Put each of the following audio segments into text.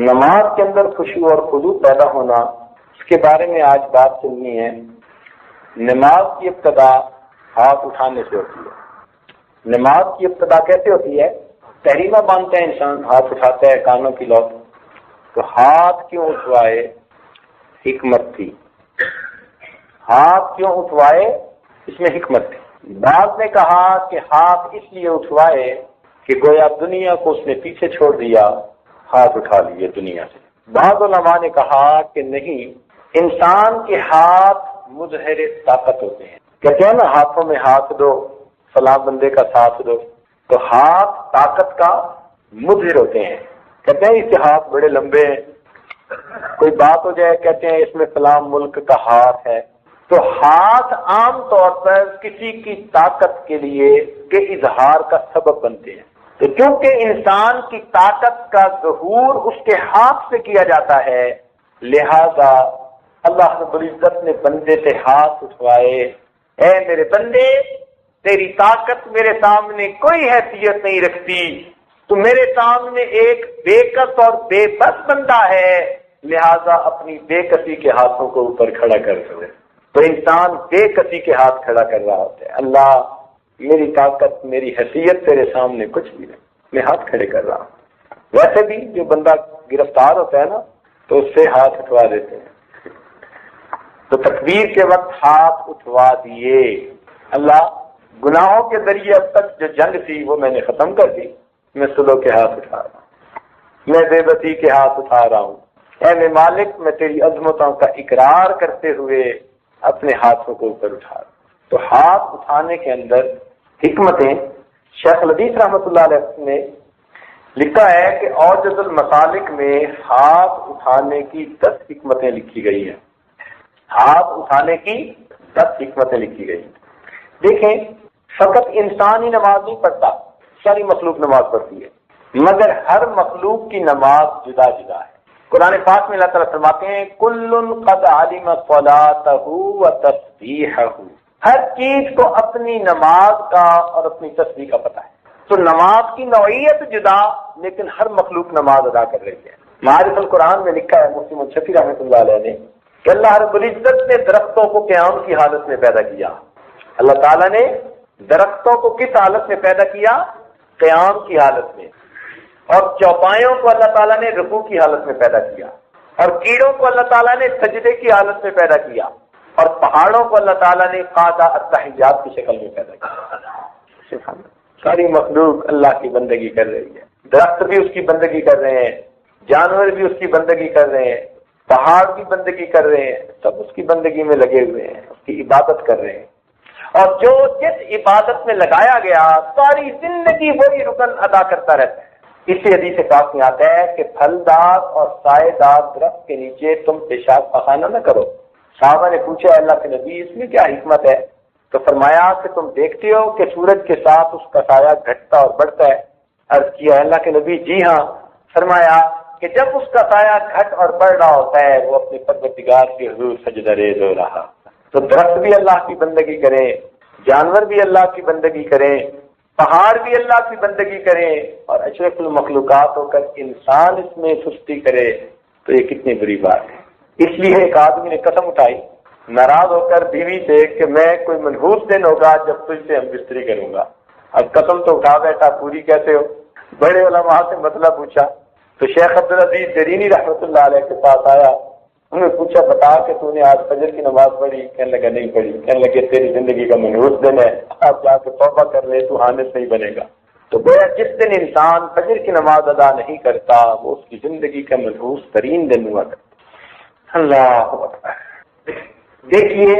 نماز کے اندر خشوع اور خضوع پیدا ہونا، اس کے بارے میں آج بات چلنی ہے۔ نماز کی ابتدا ہاتھ اٹھانے سے ہوتی ہے۔ نماز کی ابتدا کیسے ہوتی ہے؟ تحریمہ باندھتا ہے انسان، ہاتھ اٹھاتا ہے کانوں کی لوٹ، تو ہاتھ کیوں اٹھوائے؟ حکمت تھی۔ ہاتھ کیوں اٹھوائے؟ اس میں حکمت تھی۔ بعض نے کہا کہ ہاتھ اس لیے اٹھوائے کہ گویا دنیا کو اس نے پیچھے چھوڑ دیا، ہاتھ اٹھا لیے دنیا سے۔ بعض علماء نے کہا کہ نہیں، انسان کے ہاتھ مظہر طاقت ہوتے ہیں۔ کہتے ہیں نا ہاتھوں میں ہاتھ دو فلاں بندے کا ساتھ دو، تو ہاتھ طاقت کا مظہر ہوتے ہیں۔ کہتے ہیں اس کے ہاتھ بڑے لمبے ہیں، کوئی بات ہو جائے کہتے ہیں اس میں فلاں ملک کا ہاتھ ہے۔ تو ہاتھ عام طور پر کسی کی طاقت کے لیے کے اظہار کا سبب بنتے ہیں۔ تو چونکہ انسان کی طاقت کا ظہور اس کے ہاتھ سے کیا جاتا ہے، لہذا اللہ رب العزت نے بندے سے ہاتھ اٹھوائے، اے میرے بندے، تیری طاقت میرے سامنے کوئی حیثیت نہیں رکھتی، تو میرے سامنے ایک بے کس اور بے بس بندہ ہے، لہذا اپنی بے کسی کے ہاتھوں کو اوپر کھڑا کر دو۔ تو انسان بے کسی کے ہاتھ کھڑا کر رہا ہوتا ہے، اللہ میری طاقت میری حیثیت تیرے سامنے کچھ بھی نہیں، میں ہاتھ کھڑے کر رہا ہوں۔ ویسے بھی جو بندہ گرفتار ہوتا ہے نا تو اس سے ہاتھ اٹھوا دیتے ہیں۔ تو تکبیر کے وقت ہاتھ اٹھوا دیے، اللہ گناہوں کے ذریعے اب تک جو جنگ تھی وہ میں نے ختم کر دی، میں صلح کے ہاتھ اٹھا رہا ہوں، میں بے بسی کے ہاتھ اٹھا رہا ہوں، اے میرے مالک میں تیری عظمتوں کا اقرار کرتے ہوئے اپنے ہاتھوں کو اوپر اٹھا رہا ہوں۔ تو ہاتھ اٹھانے کے اندر حکمتیں، شیخ الحدیث رحمۃ اللہ علیہ نے لکھا ہے کہ اوجز المسالک میں ہاتھ اٹھانے کی 10 حکمتیں لکھی گئی ہیں۔ ہاتھ اٹھانے کی 10 حکمتیں لکھی گئی ہیں۔ دیکھیں، فقط انسان ہی نماز نہیں پڑھتا، ساری مخلوق نماز پڑھتی ہے، مگر ہر مخلوق کی نماز جدا جدا ہے۔ قرآن پاک میں اللہ تعالیٰ فرماتے ہیں کل قد علم صلاتہ وتسبیحہ، ہر چیز کو اپنی نماز کا اور اپنی تسبیح کا پتہ ہے۔ تو نماز کی نوعیت جدا، لیکن ہر مخلوق نماز ادا کر رہی ہے۔ معارف القرآن میں لکھا ہے مفتی منشفی رحمۃ اللہ علیہ نے کہ اللہ رب العزت نے درختوں کو قیام کی حالت میں پیدا کیا۔ اللہ تعالیٰ نے درختوں کو کس حالت میں پیدا کیا؟ قیام کی حالت میں۔ اور چوپایوں کو اللہ تعالیٰ نے رکوع کی حالت میں پیدا کیا، اور کیڑوں کو اللہ تعالیٰ نے سجدے کی حالت میں پیدا کیا، اور پہاڑوں کو اللہ تعالیٰ نے قاعدہ التحیات کی شکل میں پیدا کیا۔ ساری مخلوق اللہ کی بندگی کر رہی ہے، درخت بھی اس کی بندگی کر رہے ہیں، جانور بھی اس کی بندگی کر رہے ہیں، پہاڑ بھی بندگی کر رہے ہیں، سب اس کی بندگی میں لگے ہوئے ہیں، اس کی عبادت کر رہے ہیں۔ اور جو جس عبادت میں لگایا گیا ساری زندگی وہی رکن ادا کرتا رہتا ہے۔ اسی حدیث پاک میں آتا ہے کہ پھلدار اور سائے دار درخت کے نیچے تم پیشاب پخانہ نہ کرو۔ صحابہ نے پوچھا اللہ کے نبی اس میں کیا حکمت ہے؟ تو فرمایا کہ تم دیکھتے ہو کہ سورج کے ساتھ اس کا سایہ گھٹتا اور بڑھتا ہے۔ عرض کیا اللہ کے نبی جی ہاں۔ فرمایا کہ جب اس کا سایہ گھٹ اور بڑھ رہا ہوتا ہے وہ اپنے پروردگار کے حضور سجدہ ریز ہو رہا۔ تو درخت بھی اللہ کی بندگی کریں، جانور بھی اللہ کی بندگی کریں، پہاڑ بھی اللہ کی بندگی کریں، اور اشرف المخلوقات ہو کر انسان اس میں سستی کرے تو یہ کتنی بری بات ہے۔ اس لیے ایک آدمی نے قسم اٹھائی ناراض ہو کر بیوی سے کہ میں کوئی منحوس دن ہوگا جب تجھ سے ہم بستری کروں گا۔ اب قسم تو اٹھا بیٹھا، پوری کیسے ہو؟ بڑے علماء سے مسئلہ پوچھا تو شیخ عبدالعزیز درینی رحمۃ اللہ علیہ کے پاس آیا، انہوں نے پوچھا بتا کہ تو نے آج فجر کی نماز پڑھی؟ کہنے لگا نہیں پڑھی۔ کہنے لگے تیری زندگی کا منحوس دن ہے، آپ جا کے توبہ کر لے، تو حانث نہیں بنے گا۔ تو گویا جس دن انسان فجر کی نماز ادا نہیں کرتا وہ اس کی زندگی کا منحوس ترین دن ہوا کرتا۔ اللہ اکبر۔ دیکھیے،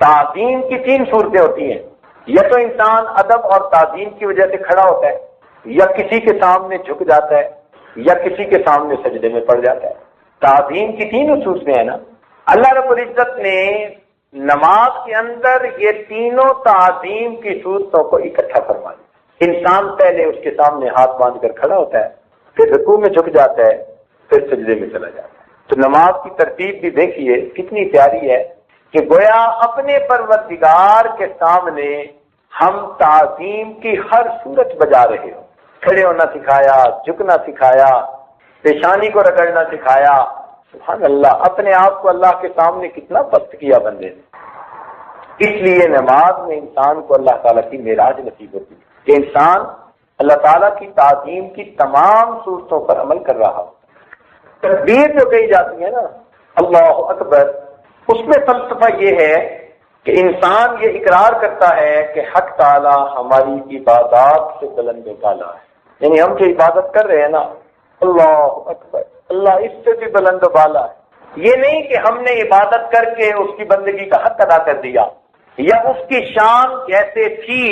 تعظیم کی 3 صورتیں ہوتی ہیں، یا تو انسان ادب اور تعظیم کی وجہ سے کھڑا ہوتا ہے، یا کسی کے سامنے جھک جاتا ہے، یا کسی کے سامنے سجدے میں پڑ جاتا ہے۔ تعظیم کی 3 صورتیں ہیں نا۔ اللہ رب العزت نے نماز کے اندر یہ تینوں تعظیم کی صورتوں کو اکٹھا فرما دیا۔ انسان پہلے اس کے سامنے ہاتھ باندھ کر کھڑا ہوتا ہے، پھر رکوع میں جھک جاتا ہے، پھر سجدے میں چلا جاتا ہے۔ تو نماز کی ترتیب بھی دیکھیے کتنی پیاری ہے کہ گویا اپنے پروردگار کے سامنے ہم تعظیم کی ہر صورت بجا رہے ہو۔ کھڑے ہونا سکھایا، جھکنا سکھایا، پیشانی کو رگڑنا سکھایا. سبحان اللہ، اپنے آپ کو اللہ کے سامنے کتنا پست کیا بندے نے. اس لیے نماز میں انسان کو اللہ تعالیٰ کی معراج نصیب ہوتی ہے کہ انسان اللہ تعالیٰ کی تعظیم کی تمام صورتوں پر عمل کر رہا ہو. تکبیر جو کہی جاتی ہے نا، اللہ اکبر، اس میں فلسفہ یہ ہے کہ انسان یہ اقرار کرتا ہے کہ حق تعالیٰ ہماری عبادات سے بلند و بالا ہے. یعنی ہم جو عبادت کر رہے ہیں نا، اللہ اکبر، اللہ اس سے بھی بلند و بالا ہے. یہ نہیں کہ ہم نے عبادت کر کے اس کی بندگی کا حق ادا کر دیا، یا اس کی شان جیسے تھی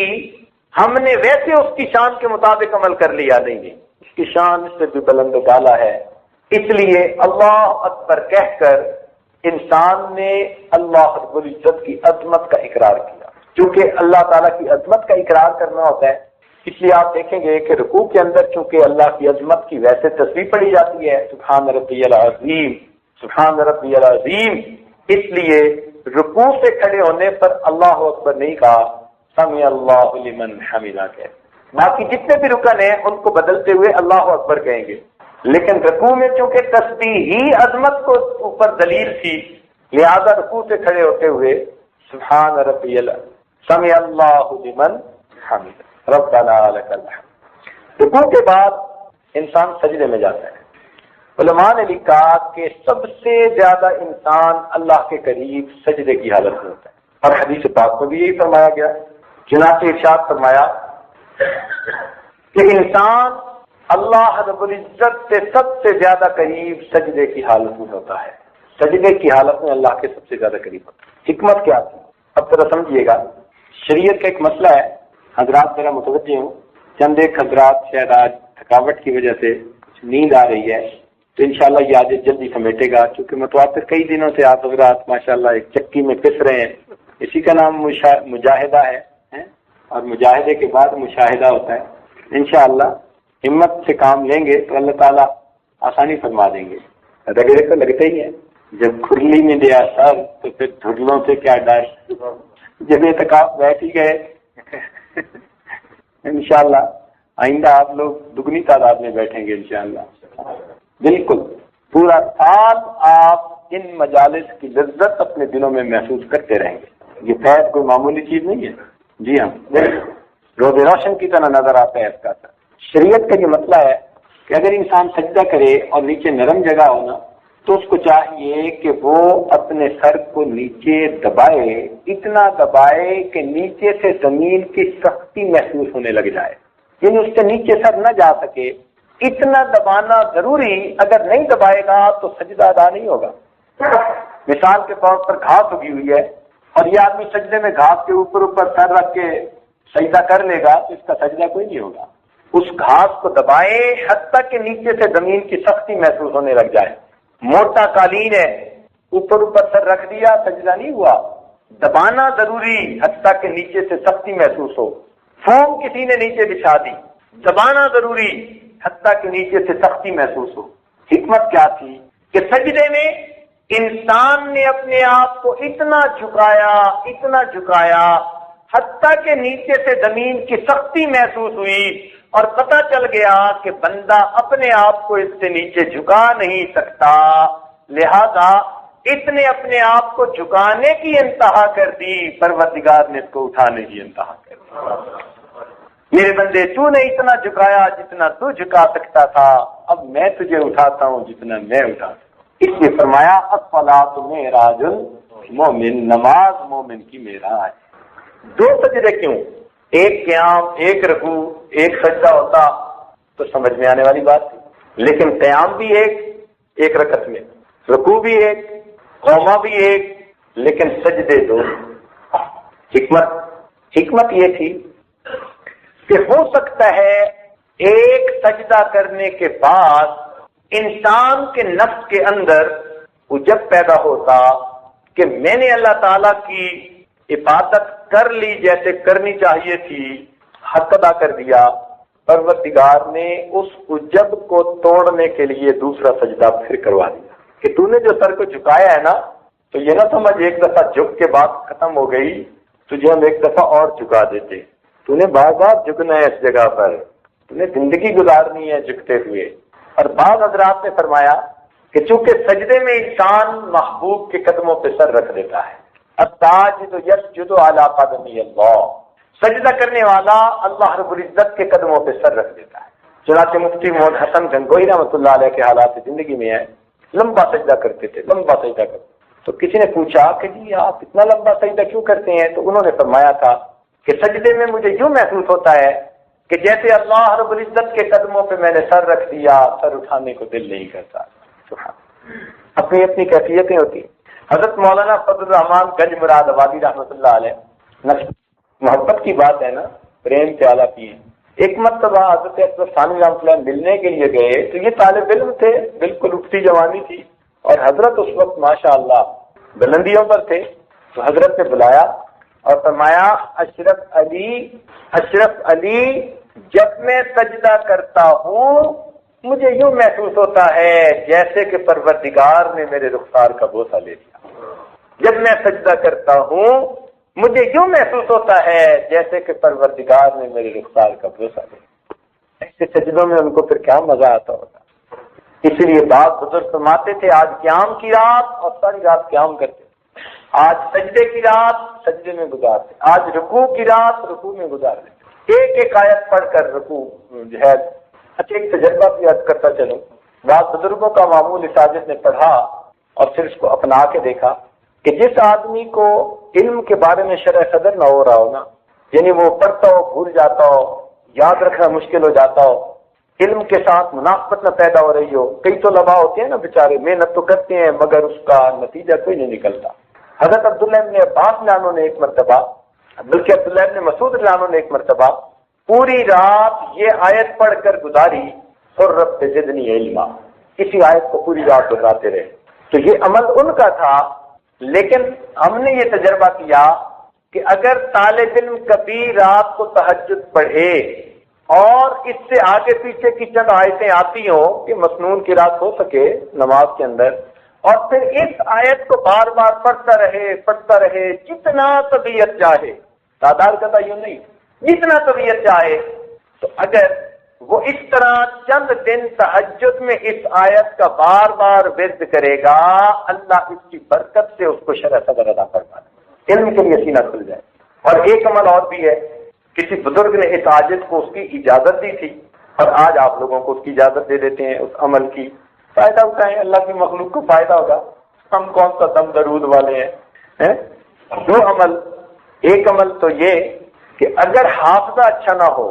ہم نے ویسے اس کی شان کے مطابق عمل کر لیا. نہیں، اس کی شان اس سے بھی بلند و بالا ہے. اس لیے اللہ اکبر کہہ کر انسان نے اللہ رب العزت کی عظمت کا اقرار کیا. چونکہ اللہ تعالیٰ کی عظمت کا اقرار کرنا ہوتا ہے، اس لیے آپ دیکھیں گے کہ رکوع کے اندر چونکہ اللہ کی عظمت کی ویسے تصویر پڑھی جاتی ہے، سبحان ربی العظیم، سبحان ربی العظیم، اس لیے رکوع سے کھڑے ہونے پر اللہ اکبر نہیں کہا، سمع اللہ لمن حمدہ کہہ. باقی جتنے بھی رکن ہیں ان کو بدلتے ہوئے اللہ اکبر کہیں گے. لیکن رکوع میں چونکہ تسبیح ہی عظمت کو اوپر دلیل تھی، لہذا رکوع سے کھڑے ہوتے ہوئے سبحان ربی سمع اللہ لمن حمدہ ربنا لک الحمد. رکوع کے بعد انسان سجدے میں جاتا ہے. علماء نے لکھا کہ سب سے زیادہ انسان اللہ کے قریب سجدے کی حالت میں ہوتا ہے، اور حدیث پاک میں بھی یہی فرمایا گیا. چنانچہ ارشاد فرمایا کہ انسان اللہ رب العزت سے سب سے زیادہ قریب سجدے کی حالت میں ہوتا ہے. سجدے کی حالت میں اللہ کے سب سے زیادہ قریب ہوتا ہے. حکمت کیا تھی اب ذرا سمجھیے گا. شریعت کا ایک مسئلہ ہے، حضرات ذرا متوجہ ہوں. چند ایک حضرات شاید آج تھکاوٹ کی وجہ سے کچھ نیند آ رہی ہے، تو انشاءاللہ یہ آج جلدی سمیٹے گا، کیونکہ متواتر کئی دنوں سے آپ حضرات ماشاءاللہ ایک چکی میں پس رہے ہیں. اسی کا نام مجاہدہ ہے، اور مجاہدے کے بعد مشاہدہ ہوتا ہے. انشاءاللہ ہمت سے کام لیں گے تو اللہ تعالیٰ آسانی فرما دیں گے. رگڑے تو لگتے ہی ہیں، جب کھرلی میں دیا سر تو پھر دھڑلوں سے کیا ڈر. جب یہ تک آپ بیٹھ ہی گئے انشاءاللہ آئندہ آپ لوگ دگنی تعداد میں بیٹھیں گے انشاءاللہ. بالکل پورا سال آپ ان مجالس کی لذت اپنے دلوں میں محسوس کرتے رہیں گے. یہ فیض کوئی معمولی چیز نہیں ہے. جی ہاں، روز روشن کی طرح نظر آتا ہے اس کا اثر. شریعت کا یہ مسئلہ ہے کہ اگر انسان سجدہ کرے اور نیچے نرم جگہ ہونا تو اس کو چاہیے کہ وہ اپنے سر کو نیچے دبائے، اتنا دبائے کہ نیچے سے زمین کی سختی محسوس ہونے لگ جائے، یعنی اس کے نیچے سر نہ جا سکے. اتنا دبانا ضروری، اگر نہیں دبائے گا تو سجدہ ادا نہیں ہوگا. مثال کے طور پر گھاس اگی ہوئی ہے اور یہ آدمی سجدے میں گھاس کے اوپر سر رکھ کے سجدہ کر لے گا تو اس کا سجدہ کوئی نہیں ہوگا. اس گھاس کو دبائے حتیٰ کہ نیچے سے زمین کی سختی محسوس ہونے لگ جائے. موٹا قالین ہے، اوپر سر رکھ دیا، سجدہ نہیں ہوا. دبانا ضروری حتیٰ کہ نیچے سے سختی محسوس ہو. فوم کسی نے نیچے بچھا دی، دبانا ضروری حتیٰ کہ نیچے سے سختی محسوس ہو. حکمت کیا تھی کہ سجدے میں انسان نے اپنے آپ کو اتنا جھکایا حتیٰ کہ نیچے سے زمین کی سختی محسوس ہوئی اور پتہ چل گیا کہ بندہ اپنے آپ کو اس سے نیچے جھکا نہیں سکتا. لہذا اس نے اپنے آپ کو جھکانے کی انتہا کر دی، پروردگار نے اس کو اٹھانے کی انتہا کر دی. میرے بندے تو نے اتنا جھکایا جتنا تو جھکا سکتا تھا، اب میں تجھے اٹھاتا ہوں جتنا میں اٹھا سکتا. اس لیے فرمایا الصلاۃ معراج المومن، نماز مومن کی معراج. دو سجدے کیوں؟ ایک قیام، ایک رکوع، ایک سجدہ ہوتا تو سمجھ میں آنے والی بات تھی. لیکن قیام بھی ایک رکعت میں، رکوع بھی ایک، قوما بھی ایک، لیکن سجدے دو. حکمت یہ تھی کہ ہو سکتا ہے ایک سجدہ کرنے کے بعد انسان کے نفس کے اندر عجب پیدا ہوتا کہ میں نے اللہ تعالیٰ کی عبادت کر لی جیسے کرنی چاہیے تھی، حق ادا کر دیا. پروردگار نے اس عجب کو توڑنے کے لیے دوسرا سجدہ پھر کروا دیا کہ تو نے جو سر کو جھکایا ہے نا، تو یہ نہ سمجھ ایک دفعہ جھک کے بات ختم ہو گئی، تجھے ہم ایک دفعہ اور جھکا دیتے. تو نے بار بار جھکنا ہے اس جگہ پر، تو نے زندگی گزارنی ہے جھکتے ہوئے. اور بعض حضرات نے فرمایا کہ چونکہ سجدے میں انسان محبوب کے قدموں پہ سر رکھ دیتا ہے، الساجد یسجد علی قدمی اللہ، سجدہ کرنے والا اللہ رب العزت کے قدموں پہ سر رکھ دیتا ہے۔ چنانچہ مفتی محمد حسن گنگوہی رحمۃ اللہ علیہ کے حالات زندگی میں ہے، لمبا سجدہ کرتے تھے، لمبا سجدہ کرتے، تو کسی نے پوچھا کہ جی آپ اتنا لمبا سجدہ کیوں کرتے ہیں؟ تو انہوں نے فرمایا تھا کہ سجدے میں مجھے یوں محسوس ہوتا ہے کہ جیسے اللہ رب العزت کے قدموں پہ میں نے سر رکھ دیا، سر اٹھانے کو دل نہیں کرتا۔ اپنی اپنی کیفیتیں ہوتی ہیں۔ حضرت مولانا فضل الرحمان گنج مراد آبادی رحمۃ اللہ علیہ، محبت کی بات ہے نا، پریم پیالہ پیے، ایک مرتبہ حضرت اکبر ثانی رحمۃ اللہ ملنے کے لیے گئے تو یہ طالب علم تھے، بالکل اٹھتی جوانی تھی، اور حضرت اس وقت ماشاء اللہ بلندیوں پر تھے، تو حضرت نے بلایا اور فرمایا اشرف علی جب میں سجدہ کرتا ہوں مجھے یوں محسوس ہوتا ہے جیسے کہ پروردگار نے میرے رخسار کا بوسہ لے لیا۔ جب میں سجدہ کرتا ہوں مجھے یوں محسوس ہوتا ہے جیسے کہ پروردگار نے میرے رخسار کا بوسہ لے لیا۔ ایسے سجدوں میں ان کو پھر کیا مزہ آتا ہوگا۔ اس لیے بعض بزرگ فرماتے تھے آج قیام کی رات اور ساری رات قیام کرتے، آج سجدے کی رات سجدے میں گزارتے، آج رکوع کی رات رکوع میں گزار دیتے، ایک ایک آیت پڑھ کر رکوع جو ہے۔ اچھا ایک تجربہ بھی یاد کرتا چلوں، بعض بزرگوں کا معمول اس آیت نے پڑھا اور پھر اس کو اپنا کے دیکھا کہ جس آدمی کو علم کے بارے میں شرح صدر نہ ہو رہا ہو نا، یعنی وہ پڑھتا ہو بھول جاتا ہو، یاد رکھنا مشکل ہو جاتا ہو، علم کے ساتھ مناسبت نہ پیدا ہو رہی ہو، کئی تو طلباء ہوتے ہیں نا بیچارے محنت تو کرتے ہیں مگر اس کا نتیجہ کوئی نہیں نکلتا۔ حضرت عبداللہ ابن عباس لانوں نے ایک مرتبہ، بلکہ عبداللہ ابن مسعود لانوں نے ایک مرتبہ پوری رات یہ آیت پڑھ کر گزاری، اور رب زدنی علما، اسی آیت کو پوری رات گزارتے رہے۔ تو یہ عمل ان کا تھا، لیکن ہم نے یہ تجربہ کیا کہ اگر طالب علم کبھی رات کو تہجد پڑھے اور اس سے آگے پیچھے کی چند آیتیں آتی ہوں کہ مسنون کی رات ہو سکے نماز کے اندر، اور پھر اس آیت کو بار بار پڑھتا رہے جتنا طبیعت چاہے، تعداد کا تعین نہیں، جتنا طبیعت چاہے، تو اگر وہ اس طرح چند دن تہجد میں اس آیت کا بار بار ورد کرے گا، اللہ اس کی برکت سے اس کو شرح صدر عطا فرما دے، علم کے لیے سینہ کھل جائے۔ اور ایک عمل اور بھی ہے، کسی بزرگ نے اس عاجز کو اس کی اجازت دی تھی، اور آج آپ لوگوں کو اس کی اجازت دے دیتے ہیں، اس عمل کی فائدہ اٹھائیں، اللہ کی مخلوق کو فائدہ ہوگا، ہم کون سا دم درود والے ہیں۔ دو عمل، ایک عمل تو یہ کہ اگر حافظہ اچھا نہ ہو،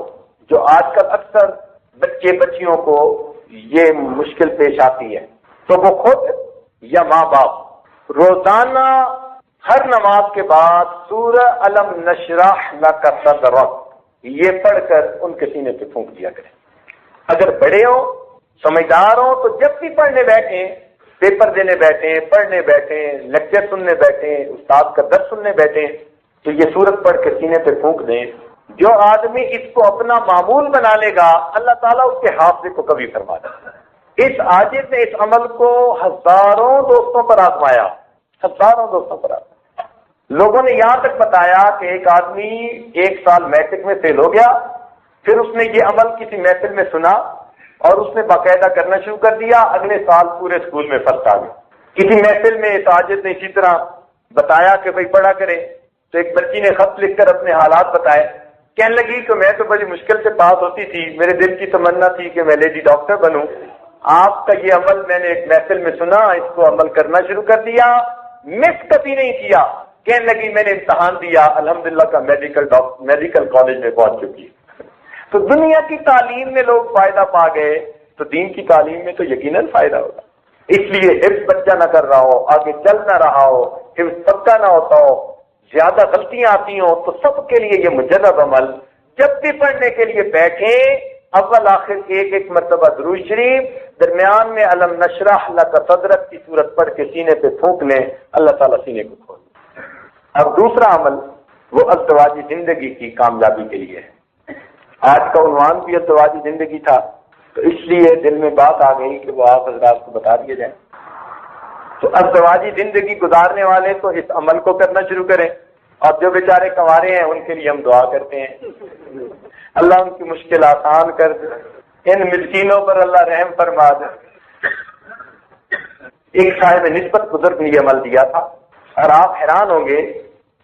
جو آج کل اکثر بچے بچیوں کو یہ مشکل پیش آتی ہے، تو وہ خود یا ماں باپ روزانہ ہر نماز کے بعد سورہ الم نشرح لک صدرک یہ پڑھ کر ان کے سینے پہ پھونک دیا کریں۔ اگر بڑے ہوں، سمجھدار ہوں، تو جب بھی پڑھنے بیٹھیں، پیپر دینے بیٹھیں، پڑھنے بیٹھیں، لیکچر سننے بیٹھیں، استاد کا درس سننے بیٹھیں، تو یہ سورت پڑھ کے سینے پہ پھونک دیں۔ جو آدمی اس کو اپنا معمول بنا لے گا، اللہ تعالیٰ اس کے حافظے کو کبھی فرما دے گا۔ اس عاجز نے اس عمل کو ہزاروں دوستوں پر آزمایا، ہزاروں دوستوں پر آزمایا۔ لوگوں نے یہاں تک بتایا کہ ایک آدمی 1 سال میٹرک میں فیل ہو گیا، پھر اس نے یہ عمل کسی محفل میں سنا اور اس نے باقاعدہ کرنا شروع کر دیا، اگلے سال پورے اسکول میں فرسٹ آ گیا۔ کسی محفل میں اس عاجز نے اسی طرح بتایا کہ بھائی پڑھا کریں، تو ایک بچی نے خط لکھ کر اپنے حالات بتائے، کہنے لگی کہ میں تو بڑی مشکل سے پاس ہوتی تھی، میرے دل کی تمنا تھی کہ میں لیڈی ڈاکٹر بنوں، آپ کا یہ عمل میں نے ایک محفل میں سنا، اس کو عمل کرنا شروع کر دیا، مس کبھی نہیں کیا۔ کہنے لگی میں نے امتحان دیا، الحمدللہ کا میڈیکل کالج میں پہنچ چکی۔ تو دنیا کی تعلیم میں لوگ فائدہ پا گئے، تو دین کی تعلیم میں تو یقیناً فائدہ ہوگا۔ اس لیے حفظ بچہ نہ کر رہا ہو، آگے چل نہ رہا ہو، حفظ پکا نہ ہوتا ہو، زیادہ غلطیاں آتی ہوں، تو سب کے لیے یہ مجرب عمل، جب بھی پڑھنے کے لیے بیٹھیں اول آخر ایک مرتبہ درود شریف، درمیان میں علم نشرح لک صدرک کی صورت پڑھ کے سینے پہ پھونک لیں، اللہ تعالیٰ سینے کو کھول دے۔ اب دوسرا عمل وہ ازدواجی زندگی کی کامیابی کے لیے ہے۔ آج کا عنوان بھی ازدواجی زندگی تھا، تو اس لیے دل میں بات آ گئی کہ وہ آپ حضرات کو بتا دیے جائیں۔ تو ازدواجی زندگی گزارنے والے تو اس عمل کو کرنا شروع کریں، اور جو بیچارے کنوارے ہیں ان کے لیے ہم دعا کرتے ہیں اللہ ان کی مشکل آسان کر دے، ان مسکینوں پر اللہ رحم فرما دے۔ ایک صاحب نسبت بزرگ نے یہ عمل دیا تھا، اور آپ حیران ہوں گے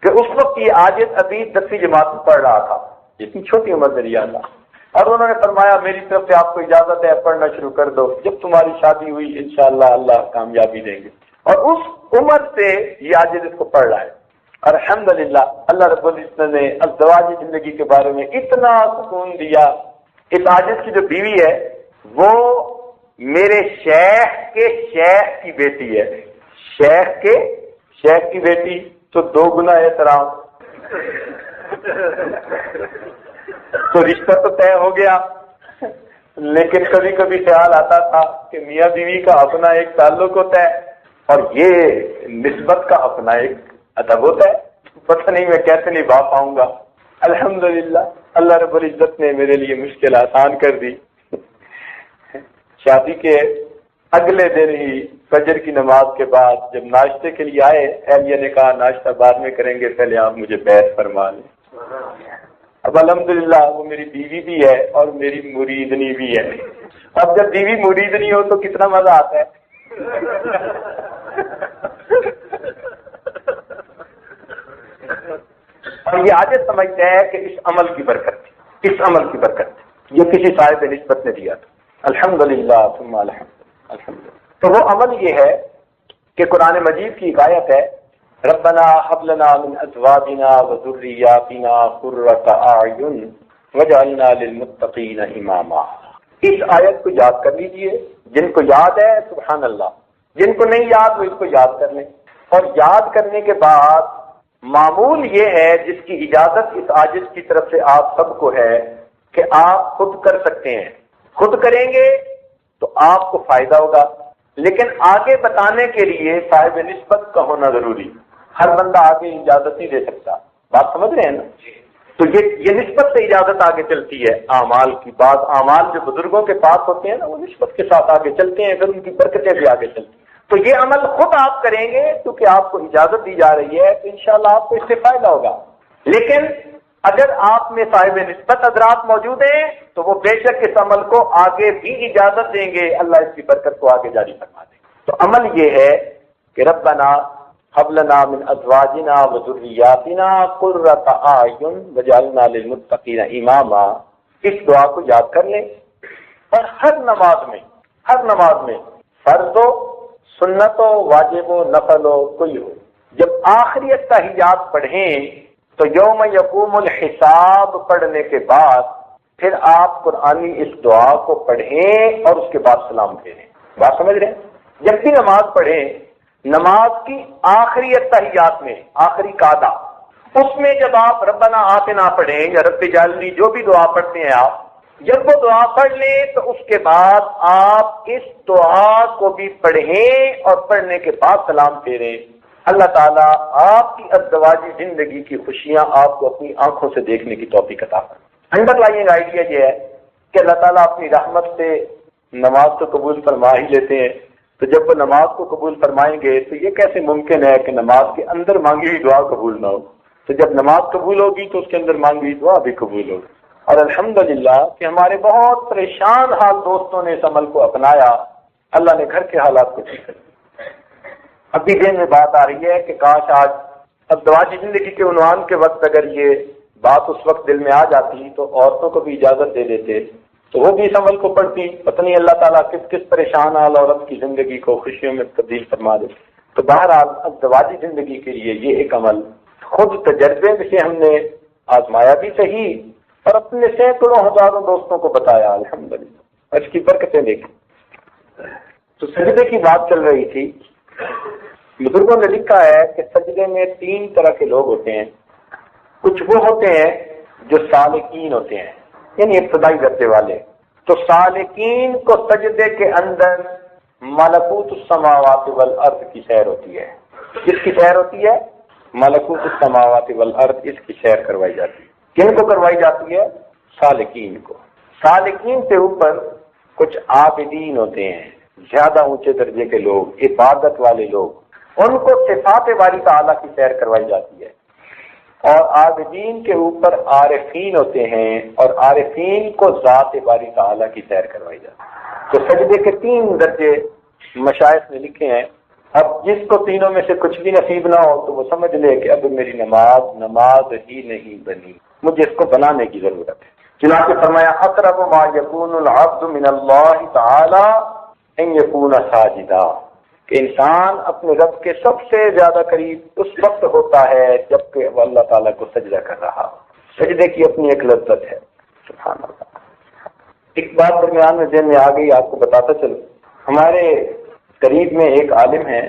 کہ اس وقت یہ عاجز ابھی 10ویں جماعت میں پڑھ رہا تھا، اتنی چھوٹی عمر میں لیا تھا، اور انہوں نے فرمایا میری طرف سے آپ کو اجازت ہے، پڑھنا شروع کر دو، جب تمہاری شادی ہوئی انشاءاللہ اللہ کامیابی دیں گے۔ اور اس عمر سے یہ عاجز اس کو پڑھ رہا ہے۔ اور الحمدللہ اللہ رب العزت نے ازدواجی زندگی کے بارے میں اتنا سکون دیا۔ اس عاجز کی جو بیوی ہے وہ میرے شیخ کے شیخ کی بیٹی ہے، شیخ کی بیٹی تو 2 گنا احترام، تو رشتہ تو طے ہو گیا، لیکن کبھی کبھی خیال آتا تھا کہ میاں بیوی کا اپنا ایک تعلق ہوتا ہے اور یہ نسبت کا اپنا ایک ادب ہوتا ہے، پتہ نہیں میں کیسے نبھا پاؤں گا۔ الحمدللہ اللہ رب العزت نے میرے لیے مشکل آسان کر دی۔ شادی کے اگلے دن ہی فجر کی نماز کے بعد جب ناشتے کے لیے آئے، اہلیہ نے کہا ناشتہ بعد میں کریں گے، پہلے آپ مجھے بیعت فرما لیں۔ اب الحمدللہ وہ میری بیوی بھی ہے اور میری مریدنی بھی ہے۔ اب جب بیوی مریدنی ہو تو کتنا مزہ آتا ہے۔ اور یہ عاجز سمجھتے ہیں کہ اس عمل کی برکت یہ کسی صاحب نسبت نے دیا تھا۔ الحمدللہ ثم الحمدللہ۔ تو وہ عمل یہ ہے کہ قرآن مجید کی ایک آیت ہے، ربنا هب لنا من ازواجنا وذرياتنا قرة اعین واجعلنا للمتقین اماما۔ اس آیت کو یاد کر لیجئے، جن کو یاد ہے سبحان اللہ، جن کو نہیں یاد وہ اس کو یاد کر لیں۔ اور یاد کرنے کے بعد معمول یہ ہے، جس کی اجازت اس عاجز کی طرف سے آپ سب کو ہے کہ آپ خود کر سکتے ہیں، خود کریں گے تو آپ کو فائدہ ہوگا، لیکن آگے بتانے کے لیے صاحب نسبت کا ہونا ضروری۔ ہر بندہ آگے اجازت نہیں دے سکتا، بات سمجھ رہے ہیں نا؟ تو یہ نسبت سے اجازت آگے چلتی ہے اعمال کی۔ بات اعمال جو بزرگوں کے پاس ہوتے ہیں نا، وہ نسبت کے ساتھ آگے چلتے ہیں، پھر ان کی برکتیں بھی آگے چلتی ہیں۔ تو یہ عمل خود آپ کریں گے کیونکہ آپ کو اجازت دی جا رہی ہے، تو انشاءاللہ آپ کو اس سے فائدہ ہوگا۔ لیکن اگر آپ میں صاحب نسبت حضرات موجود ہیں تو وہ بے شک اس عمل کو آگے بھی اجازت دیں گے، اللہ اس کی برکت کو آگے جاری فرما دیں گے۔ تو عمل یہ ہے کہ ربنا هب لنا من ازواجنا وذریاتنا قرۃ اعین واجعلنا للمتقین اماما۔ اس دعا کو یاد کر لیں، اور ہر نماز میں فرض ہو، سنت ہو، واجب ہو، نفل ہو، کوئی ہو، جب آخری التحیات پڑھیں تو یوم یقوم الحساب پڑھنے کے بعد پھر آپ قرآنی اس دعا کو پڑھیں اور اس کے بعد سلام پھیریں۔ بات سمجھ رہے ہیں؟ جب بھی نماز پڑھیں، نماز کی آخری التحیات میں، آخری قعدہ، اس میں جب آپ ربنا آتنا پڑھیں یا رب اجعلنی، جو بھی دعا پڑھتے ہیں آپ، جب وہ دعا پڑھ لیں تو اس کے بعد آپ اس دعا کو بھی پڑھیں اور پڑھنے کے بعد سلام پھیریں۔ اللہ تعالیٰ آپ کی ازدواجی زندگی کی خوشیاں آپ کو اپنی آنکھوں سے دیکھنے کی توفیق عطا فرمائے۔ انڈر لائنگ آئیڈیا یہ ہے کہ اللہ تعالیٰ اپنی رحمت سے نماز تو قبول فرما ہی لیتے ہیں، تو جب وہ نماز کو قبول فرمائیں گے تو یہ کیسے ممکن ہے کہ نماز کے اندر مانگی ہوئی دعا قبول نہ ہو؟ تو جب نماز قبول ہوگی تو اس کے اندر مانگی ہوئی دعا بھی قبول ہوگی۔ اور الحمدللہ کہ ہمارے بہت پریشان حال دوستوں نے اس عمل کو اپنایا، اللہ نے گھر کے حالات کو ٹھیک کر دیا۔ ابھی دن میں بات آ رہی ہے کہ کاش آج ازدواجی زندگی کے عنوان کے وقت اگر یہ بات اس وقت دل میں آ جاتی تو عورتوں کو بھی اجازت دے دیتے تو وہ بھی اس عمل کو پڑھتی۔ پتہ نہیں اللہ تعالیٰ کس کس پریشان حال عورت کی زندگی کو خوشیوں میں تبدیل فرما دے۔ تو بہرحال ازدواجی زندگی کے لیے یہ ایک عمل خود تجربے سے ہم نے آزمایا بھی صحیح، اور اپنے سینکڑوں ہزاروں دوستوں کو بتایا الحمدللہ، اور اس کی برکتیں دیکھیں۔ تو سجدے کی بات چل رہی تھی، بزرگوں نے لکھا ہے کہ سجدے میں 3 طرح کے لوگ ہوتے ہیں۔ کچھ وہ ہوتے ہیں جو سالکین ہوتے ہیں، یعنی ابتدائی درجے والے۔ تو سالکین کو سجدے کے اندر ملکوت السماوات والارض کی سیر ہوتی ہے۔ کس کی سیر ہوتی ہے؟ ملکوت السماوات والارض، اس کی سیر کروائی جاتی ہے۔ کن کو کروائی جاتی ہے؟ سالکین کو۔ سالکین سے اوپر کچھ عابدین ہوتے ہیں، زیادہ اونچے درجے کے لوگ، عبادت والے لوگ، ان کو صفات باری تعالیٰ کی سیر کروائی جاتی ہے۔ اور عابدین کے اوپر عارفین ہوتے ہیں، اور عارفین کو ذات باری تعالیٰ کی سیر کروائی جاتی ہے۔ تو سجدے کے 3 درجے مشائخ نے لکھے ہیں۔ اب جس کو تینوں میں سے کچھ بھی نصیب نہ ہو تو وہ سمجھ لے کہ اب میری نماز ہی نہیں بنی، مجھے اس کو بنانے کی ضرورت ہے۔ چنانچہ فرمایا اقرب ما یکون العبد من اللہ تعالی ان یکون ساجدا، کہ انسان اپنے رب کے سب سے زیادہ قریب اس وقت ہوتا ہے جب کہ وہ اللہ تعالیٰ کو سجدہ کر رہا ہو۔ سجدے کی اپنی ایک لذت ہے، سبحان اللہ۔ ایک بات درمیان میں ذہن میں آ گئی، آپ کو بتاتا چلوں۔ ہمارے قریب میں ایک عالم ہے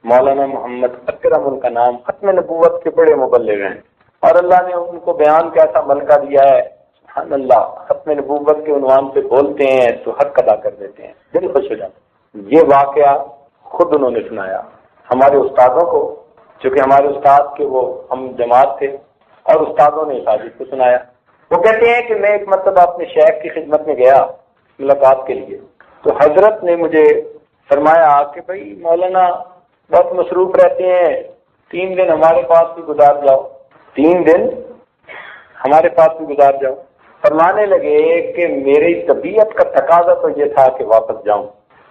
مولانا محمد اکرم، ان کا نام، ختم نبوت کے بڑے مبلغ ہیں، اور اللہ نے ان کو بیان کا ایسا ملکہ دیا ہے، سبحان اللہ، ختم نبوت کے عنوان پہ بولتے ہیں تو حق ادا کر دیتے ہیں، دل خوش ہو جاتا ہے۔ یہ واقعہ خود انہوں نے سنایا ہمارے استادوں کو، چونکہ ہمارے استاد کے وہ ہم جماعت تھے، اور استادوں نے ساجد کو سنایا۔ وہ کہتے ہیں کہ میں ایک مرتبہ اپنے شیخ کی خدمت میں گیا ملاقات کے لیے، تو حضرت نے مجھے فرمایا کہ بھائی مولانا بہت مصروف رہتے ہیں، 3 دن ہمارے پاس بھی گزار جاؤ، 3 دن ہمارے پاس بھی گزار جاؤ۔ فرمانے لگے کہ میری طبیعت کا تقاضا تو یہ تھا کہ واپس جاؤں،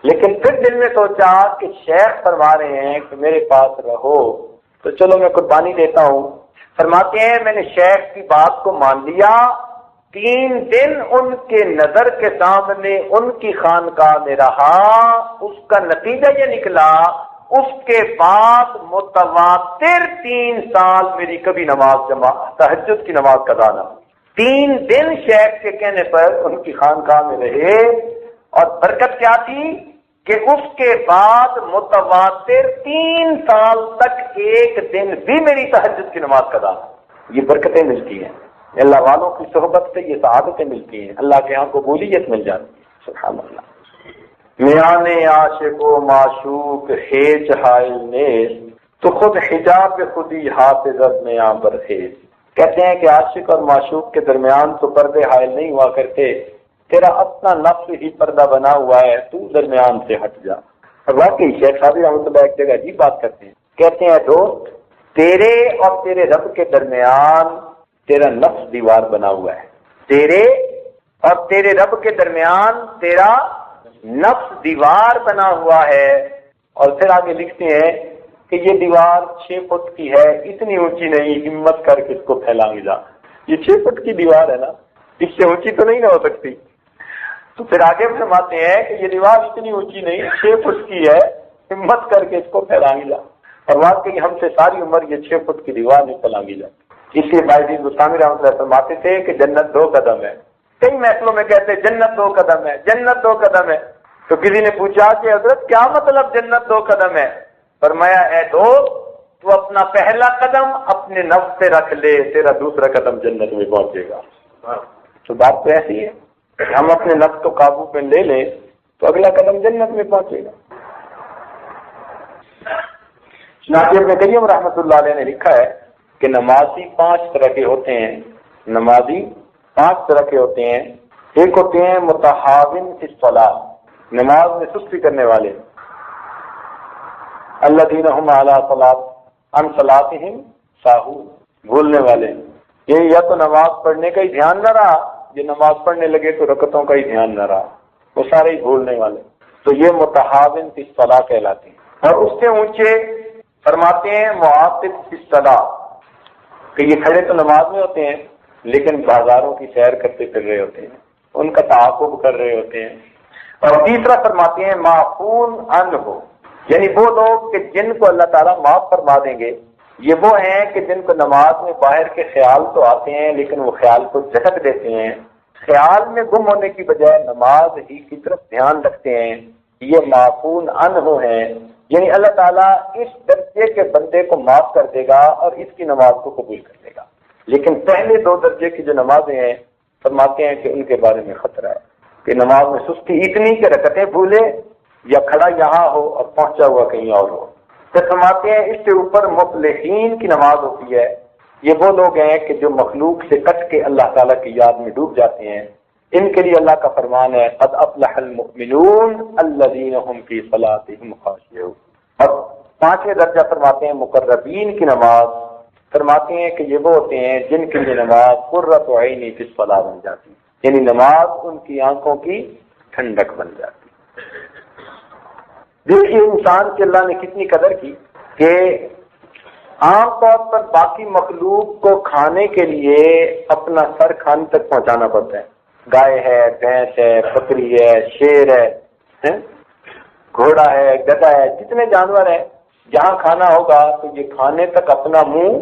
لیکن پھر دل میں سوچا کہ شیخ فرما رہے ہیں کہ میرے پاس رہو تو چلو میں قربانی دیتا ہوں۔ فرماتے ہیں میں نے شیخ کی بات کو مان لیا، 3 دن ان کے نظر کے سامنے ان کی خانقاہ میں رہا، اس کا نتیجہ یہ نکلا اس کے بعد متواتر 3 سال میری کبھی نماز تہجد کی نماز قضا نہ ہوئی۔ 3 دن شیخ کے کہنے پر ان کی خانقاہ میں رہے، اور برکت کیا تھی کہ اس کے بعد متواتر 3 سال تک ایک دن بھی میری تہجد کی نماز قضا نہ۔ یہ برکتیں ملتی ہیں اللہ والوں کی صحبت سے، یہ سعادتیں ملتی ہیں، اللہ کے ہاں قبولیت مل جاتی ہے، سبحان اللہ۔ میانے عاشق و معشوق ہیج حائل نیز، تو خود حجاب خودی حافظت میں برخیز۔ کہتے ہیں کہ عاشق اور معشوق کے درمیان تو پردے حائل نہیں ہوا کرتے، تیرا اپنا نفس ہی پردہ بنا ہوا ہے، تو درمیان سے ہٹ جا۔ اور واقعی شیخ صاحب رحمۃ اللہ ایک جگہ عجیب بات کرتے ہیں، کہتے ہیں دوست تیرے اور تیرے رب کے درمیان تیرا نفس دیوار بنا ہوا ہے، تیرے اور تیرے رب کے درمیان تیرا نفس دیوار بنا ہوا ہے۔ اور پھر آگے لکھتے ہیں کہ یہ دیوار 6 فٹ کی ہے، اتنی اونچی نہیں، ہمت کر کے اس کو پھیلائیں گا۔ یہ 6 فٹ کی دیوار ہے نا، اس سے اونچی تو نہیں نہ ہو سکتی۔ تو پھر آگے فرماتے ہیں کہ یہ دیوار اتنی اونچی نہیں، 6 فٹ کی ہے، ہمت کر کے اس کو پھیلائیں گا۔ اور واقعی ہم سے ساری عمر یہ 6 فٹ کی دیوار نہیں پھیلائیں گی جاتی۔ اس لیے بھائی دین گستامی رحمۃ اللہ فرماتے تھے کہ جنت 2 قدم ہے۔ کئی محفلوں میں کہتے ہیں جنت 2 قدم ہے، جنت 2 قدم ہے۔ تو کسی نے پوچھا کہ حضرت کیا مطلب جنت 2 قدم ہے؟ فرمایا اے دوست تو اپنا پہلا قدم اپنے نفس سے رکھ لے، تیرا دوسرا قدم جنت میں پہنچے گا۔ تو بات تو ایسی ہے کہ ہم اپنے نفس کو قابو پہ لے لیں تو اگلا قدم جنت میں پہنچے گا۔ چنانچہ ابن قیم رحمۃ اللہ علیہ نے لکھا ہے کہ نمازی 5 طرح کے ہوتے ہیں، نمازی 5 طرح کے ہوتے ہیں۔ ایک ہوتے ہیں متحاون فی الصلاۃ، نماز میں سستی کرنے والے، الذین هم علی عن صلاتہم ساہون، بھولنے والے۔ یہ یا تو نماز پڑھنے کا ہی دھیان نہ رہا، یہ نماز پڑھنے لگے تو رکعتوں کا ہی دھیان نہ رہا، وہ سارے ہی بھولنے والے، تو یہ متحاون فی الصلاۃ کہلاتے ہیں۔ اور اس سے اونچے فرماتے ہیں معاطف فی الصلاۃ، کہ یہ کھڑے تو نماز میں ہوتے ہیں لیکن بازاروں کی سیر کرتے پھر رہے ہوتے ہیں، ان کا تعاقب کر رہے ہوتے ہیں۔ اور تیسرا فرماتے ہیں معفون عنہ، یعنی وہ لوگ کہ جن کو اللہ تعالیٰ معاف فرما دیں گے، یہ وہ ہیں کہ جن کو نماز میں باہر کے خیال تو آتے ہیں لیکن وہ خیال کو جھٹک دیتے ہیں، خیال میں گم ہونے کی بجائے نماز ہی کی طرف دھیان رکھتے ہیں، یہ معفون عنہ ہیں۔ یعنی اللہ تعالیٰ اس درجے کے بندے کو معاف کر دے گا اور اس کی نماز کو قبول کر دے گا، لیکن پہلے 2 درجے کی جو نمازیں ہیں فرماتے ہیں کہ ان کے بارے میں خطرہ ہے کہ نماز میں سستی اتنی کہ رکعتیں بھولے یا کھڑا یہاں ہو اور پہنچا ہوا کہیں اور ہو۔ پھر فرماتے ہیں اس سے اوپر مفلحین کی نماز ہوتی ہے، یہ وہ لوگ ہیں کہ جو مخلوق سے کٹ کے اللہ تعالیٰ کی یاد میں ڈوب جاتے ہیں، ان کے لیے اللہ کا فرمان ہے قد افلح المؤمنون الذین هم فی صلاتهم خاشعون۔ اور 5واں درجہ فرماتے ہیں مقربین کی نماز، فرماتے ہیں کہ یہ وہ ہوتے ہیں جن کے لیے نماز قرۃ عین فی الصلاۃ بن جاتی ہے، یعنی نماز ان کی آنکھوں کی ٹھنڈک بن جاتی ہے۔ دیکھیے انسان کی اللہ نے کتنی قدر کی کہ عام طور پر باقی مخلوق کو کھانے کے لیے اپنا سر کھانے تک پہنچانا پڑتا ہے، گائے ہے، بھینس ہے، بکری ہے، شیر ہے، گھوڑا ہے، گدھا ہے، جتنے جانور ہیں جہاں کھانا ہوگا تو یہ کھانے تک اپنا منہ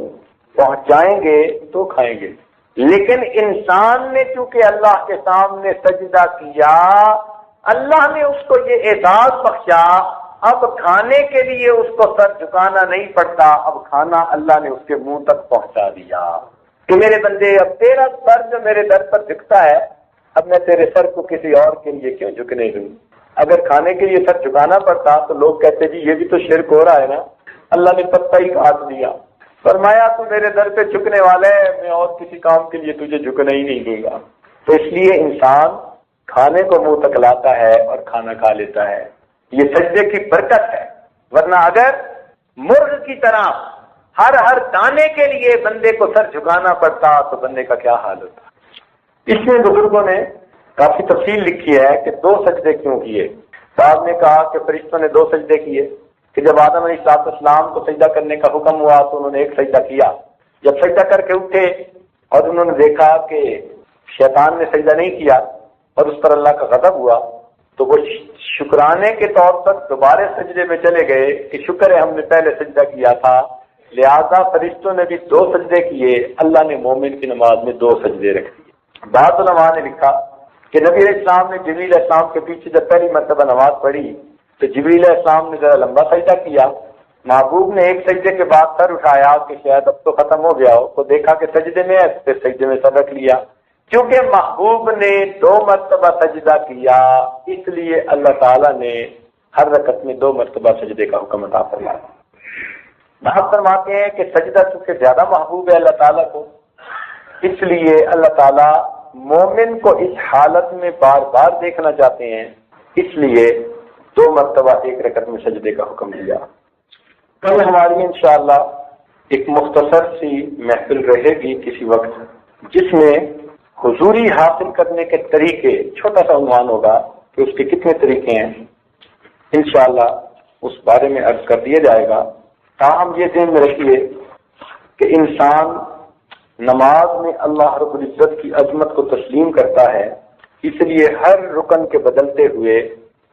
پہنچائیں گے تو کھائیں گے۔ لیکن انسان نے چونکہ اللہ کے سامنے سجدہ کیا، اللہ نے اس کو یہ اعزاز بخشا، اب کھانے کے لیے اس کو سر جھکانا نہیں پڑتا، اب کھانا اللہ نے اس کے منہ تک پہنچا دیا کہ میرے بندے اب تیرا سر جو میرے در پر جھکتا ہے، اب میں تیرے سر کو کسی اور کے لیے کیوں جھکنے دوں؟ اگر کھانے کے لیے سر جھکانا پڑتا تو لوگ کہتے جی یہ بھی تو شرک ہو رہا ہے نا، اللہ نے پتہ ہی کاٹ دیا، فرمایا تو میرے در پہ جھکنے والا ہے، میں اور کسی کام کے لیے تجھے جھکنا ہی نہیں دوں گا۔ تو اس لیے انسان کھانے کو منہ تک لاتا ہے اور کھانا کھا لیتا ہے، یہ سجدے کی برکت ہے، ورنہ اگر مرغ کی طرح ہر دانے کے لیے بندے کو سر جھکانا پڑتا تو بندے کا کیا حال ہوتا۔ اس میں بزرگوں نے کافی تفصیل لکھی ہے کہ 2 سجدے کیوں کیے۔ بعض نے کہا کہ فرشتوں نے 2 سجدے کیے کہ جب آدم علیہ السلام کو سجدہ کرنے کا حکم ہوا تو انہوں نے ایک سجدہ کیا، جب سجدہ کر کے اٹھے اور انہوں نے دیکھا کہ شیطان نے سجدہ نہیں کیا اور اس پر اللہ کا غضب ہوا تو وہ شکرانے کے طور پر دوبارہ سجدے میں چلے گئے کہ شکر ہے ہم نے پہلے سجدہ کیا تھا، لہذا فرشتوں نے بھی 2 سجدے کیے، اللہ نے مومن کی نماز میں 2 سجدے رکھ دیے۔ بعض علماء نے لکھا کہ نبی علیہ السلام نے جبریل علیہ السلام کے پیچھے جب پہلی مرتبہ نماز پڑھی تو جبریل علیہ السلام نے ذرا لمبا سجدہ کیا، محبوب نے ایک سجدے کے بعد سر اٹھایا کہ شاید اب تو ختم ہو گیا ہو، تو دیکھا کہ سجدے میں ہے، پھر سجدے میں سر رکھ لیا۔ کیونکہ محبوب نے 2 مرتبہ سجدہ کیا اس لیے اللہ تعالیٰ نے ہر رکعت میں 2 مرتبہ سجدے کا حکم عطا فرمایا۔ بات فرماتے ہیں کہ سجدہ چونکہ زیادہ محبوب ہے اللہ تعالیٰ کو، اس لیے اللہ تعالیٰ مومن کو اس حالت میں بار بار دیکھنا چاہتے ہیں، اس لیے 2 مرتبہ ایک رکعت میں سجدے کا حکم دیا۔ کل ہماری انشاءاللہ ایک مختصر سی محفل رہے گی کسی وقت جس میں حضوری حاصل کرنے کے طریقے، چھوٹا سا عنوان ہوگا کہ اس کے کتنے طریقے ہیں، انشاءاللہ اس بارے میں عرض کر دیا جائے گا۔ تاہم یہ ذہن میں رکھیے کہ انسان نماز میں اللہ رب العزت کی عظمت کو تسلیم کرتا ہے، اس لیے ہر رکن کے بدلتے ہوئے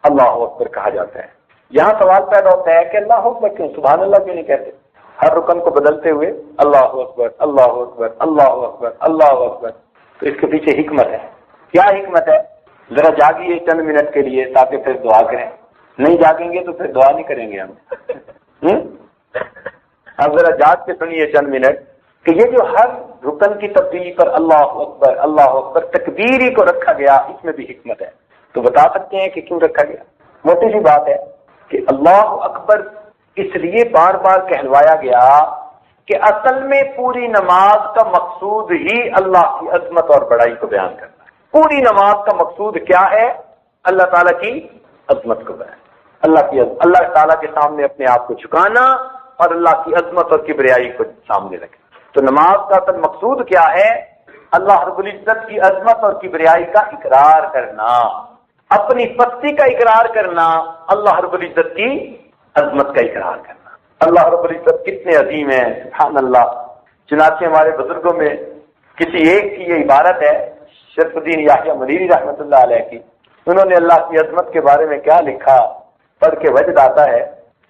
اللہ اکبر کہا جاتا ہے۔ یہاں سوال پیدا ہوتا ہے کہ اللہ اکبر کیوں، سبحان اللہ کیوں نہیں کہتے؟ ہر رکن کو بدلتے ہوئے اللہ اکبر اللہ اکبر اللہ اکبر اللہ اکبر، تو اس کے پیچھے حکمت ہے۔ کیا حکمت ہے؟ ذرا جاگیے چند منٹ کے لیے تاکہ پھر دعا کریں، نہیں جاگیں گے تو پھر دعا نہیں کریں گے ہم۔ اب ذرا جاگ کے سنیے چند منٹ کہ یہ جو ہر رکن کی تبدیلی پر اللہ اکبر تکبیری کو رکھا گیا، اس میں بھی حکمت ہے۔ تو بتا سکتے ہیں کہ کیوں رکھا گیا؟ موٹی سی بات ہے کہ اللہ اکبر اس لیے بار بار کہلوایا گیا کہ اصل میں پوری نماز کا مقصود ہی اللہ کی عظمت اور بڑائی کو بیان کرنا ہے۔ پوری نماز کا مقصود کیا ہے؟ اللہ تعالیٰ کی عظمت کو بیان، اللہ تعالیٰ کے سامنے اپنے آپ کو جھکانا اور اللہ کی عظمت اور کبریائی کو سامنے رکھنا۔ تو نماز کا اصل مقصود کیا ہے؟ اللہ رب العزت کی عظمت اور کبریائی کا اقرار کرنا، اپنی پستی کا اقرار کرنا، اللہ رب العزت کی عظمت کا اقرار کرنا۔ اللہ رب العزت کتنے عظیم ہیں، سبحان اللہ۔ چنانچہ ہمارے بزرگوں میں کسی ایک کی یہ عبارت ہے، شرف الدین یحییٰ ملیری رحمۃ اللہ علیہ کی، انہوں نے اللہ کی عظمت کے بارے میں کیا لکھا پڑھ کے وجد آتا ہے،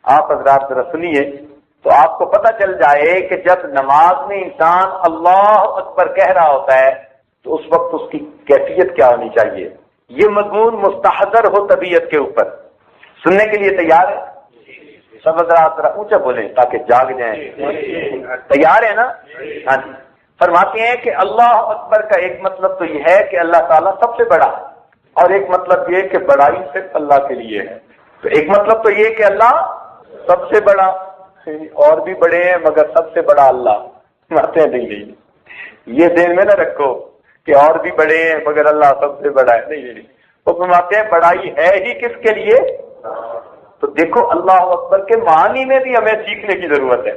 آپ حضرات ذرا سنیے تو آپ کو پتہ چل جائے کہ جب نماز میں انسان اللہ اکبر کہہ رہا ہوتا ہے تو اس وقت اس کی کیفیت کیا ہونی چاہیے۔ یہ مضمون مستحضر ہو طبیعت کے اوپر، سننے کے لیے تیار ہے؟ سب حضرات ذرا اونچا بولیں تاکہ جاگ جائیں۔ تیار ہے نا؟ ہاں جی۔ فرماتے ہیں کہ اللہ اکبر کا ایک مطلب تو یہ ہے کہ اللہ تعالیٰ سب سے بڑا ہے، اور ایک مطلب یہ کہ بڑائی صرف اللہ کے لیے ہے۔ تو ایک مطلب تو یہ کہ اللہ سب سے بڑا، اور بھی بڑے ہیں مگر سب سے بڑا اللہ، مانتے نہیں، یہ ذہن میں نہ رکھو کہ اور بھی بڑے ہیں مگر اللہ سب سے بڑا ہے، نہیں۔ وہ فرماتے ہیں بڑائی ہے ہی کس کے لیے؟ تو دیکھو اللہ اکبر کے معنی میں بھی ہمیں سیکھنے کی ضرورت ہے۔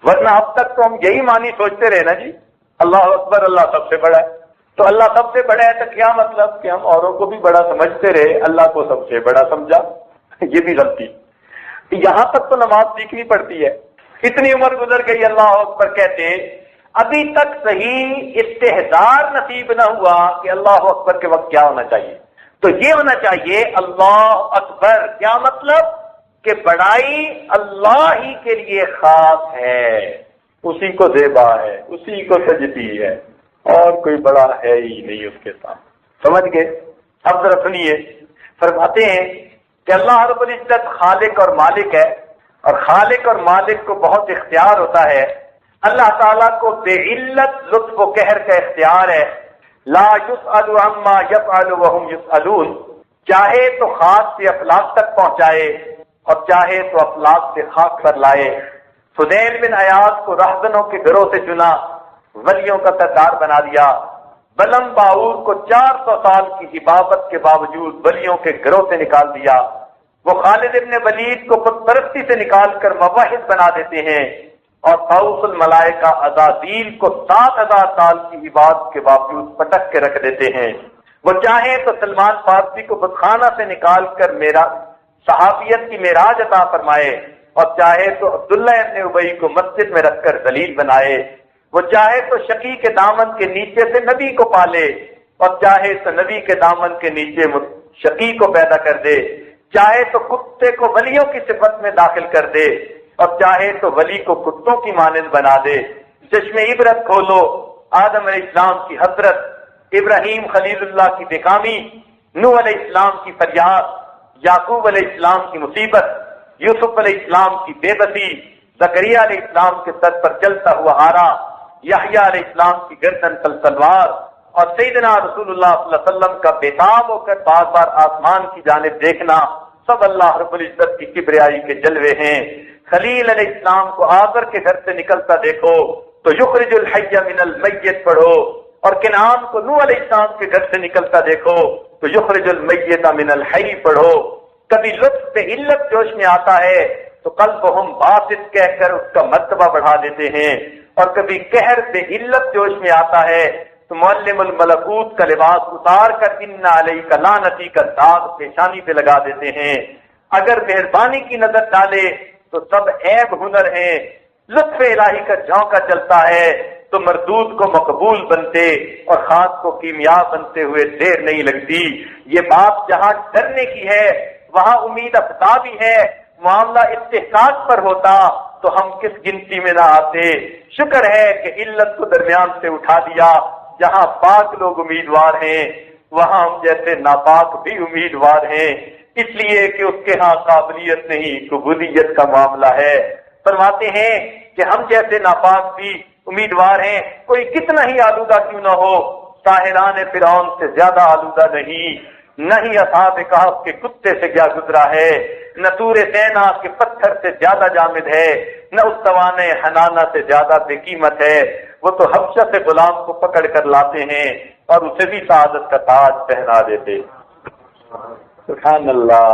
ورنہ اب تک تو ہم یہی معنی سوچتے رہے نا جی، اللہ اکبر، اللہ سب سے بڑا ہے، تو اللہ سب سے بڑا ہے تو کیا مطلب کہ ہم اوروں کو بھی بڑا سمجھتے رہے، اللہ کو سب سے بڑا سمجھا؟ یہ بھی غلطی۔ یہاں تک تو نماز سیکھنی پڑتی ہے، اتنی عمر گزر گئی اللہ اکبر کہتے، ابھی تک صحیح استحضار نصیب نہ ہوا کہ اللہ اکبر کے وقت کیا ہونا چاہیے۔ تو یہ ہونا چاہیے اللہ اکبر، کیا مطلب کہ بڑائی اللہ ہی کے لیے خاص ہے، اسی کو زیبا ہے، اسی کو سجدی ہے، اور کوئی بڑا ہے ہی نہیں اس کے ساتھ۔ سمجھ گئے؟ اب ذرا سنیے، فرماتے ہیں کہ اللہ رب العزت خالق اور مالک ہے، اور خالق اور مالک کو بہت اختیار ہوتا ہے۔ اللہ تعالیٰ کو بے علت لطف و قہر کا اختیار ہے، لا یسأل عما یفعل وہم یسألون، چاہے تو خاک سے افلاک تک پہنچائے اور چاہے تو افلاک سے خاک پر لائے۔ فضیل بن عیاض کو رہزنوں کے گروہ سے چنا، ولیوں کا سردار بنا دیا۔ بلم باور کو 400 سال کی عبادت کے باوجود ولیوں کے گروہ سے نکال دیا۔ وہ خالد ابن ولید کو بت پرستی سے نکال کر موحد بنا دیتے ہیں، اور طاؤس الملائکہ عزازیل کو 7000 سال کی عبادت کے باوجود پٹک کے رکھ دیتے ہیں۔ وہ چاہیں تو سلمان فارسی کو بتخانہ سے نکال کر میرا صحابیت کی معراج عطا فرمائے، اور چاہے تو عبداللہ ابن ابی کو مسجد میں رکھ کر ذلیل بنائے۔ وہ چاہے تو شقی کے دامن کے نیچے سے نبی کو پالے، اور چاہے تو نبی کے دامن کے نیچے شقی کو پیدا کر دے، چاہے تو کتے کو ولیوں کی صفت میں داخل کر دے، اور چاہے تو ولی کو کتوں کی مانند بنا دے۔ چشم عبرت کھولو، آدم علیہ السلام کی حسرت، ابراہیم خلیل اللہ کی بےکامی، نوح علیہ السلام کی فریاد، یعقوب علیہ السلام کی مصیبت، یوسف علیہ السلام کی بے بسی، زکریہ علیہ السلام کے سر پر چلتا ہوا آرا، یحییٰ علیہ السلام کی گردن پر تلوار، اور سیدنا رسول اللہ صلی اللہ علیہ وسلم کا بےتاب ہو کر بار بار آسمان کی جانب دیکھنا، سب اللہ رب العزت کی کبریائی کے جلوے ہیں۔ خلیل علیہ السلام کو آزر کے گھر سے نکلتا دیکھو تو یخرج الحی من المیت پڑھو، اور کنعان کو نوح علیہ السلام کے گھر سے نکلتا دیکھو تو یخرج المیت من الحی پڑھو۔ کبھی لطف پہ علت جوش میں آتا ہے تو قلبہم باسط کہہ کر اس کا مرتبہ بڑھا دیتے ہیں، اور کبھی قہر پہ علت جوش میں آتا ہے تو معلم الملکوت کا لباس اتار کر ان علیک لعنتی کا داغ پیشانی پہ لگا دیتے ہیں۔ اگر مہربانی کی نظر ڈالے تو سب عیب ہنر ہیں، لطف الہی کا جھونکا چلتا ہے تو مردود کو مقبول بنتے اور خاص کو کیمیاب بنتے ہوئے دیر نہیں لگتی۔ یہ بات جہاں ڈرنے کی ہے وہاں امید افزا بھی ہے۔ معاملہ استحقاق پر ہوتا تو ہم کس گنتی میں نہ آتے۔ شکر ہے کہ علت کو درمیان سے اٹھا دیا۔ جہاں پاک لوگ امیدوار ہیں وہاں ہم جیسے ناپاک بھی امیدوار ہیں، اس لیے کہ اس کے ہاں قابلیت نہیں قبولیت کا معاملہ ہے۔ فرماتے ہیں کہ ہم جیسے ناپاک بھی امیدوار ہیں، کوئی کتنا ہی آلودہ کیوں نہ ہو، ساحران فرعون سے زیادہ آلودہ نہیں، نہ ہی اصحاب کہف کے کتے سے کیا گزرا ہے، نہ طور سینا کے پتھر سے زیادہ جامد ہے، نہ اس توان حنانہ سے زیادہ بے قیمت ہے۔ وہ تو حبشہ سے غلام کو پکڑ کر لاتے ہیں اور اسے بھی سعادت کا تاج پہنا دیتے۔ سبحان اللہ۔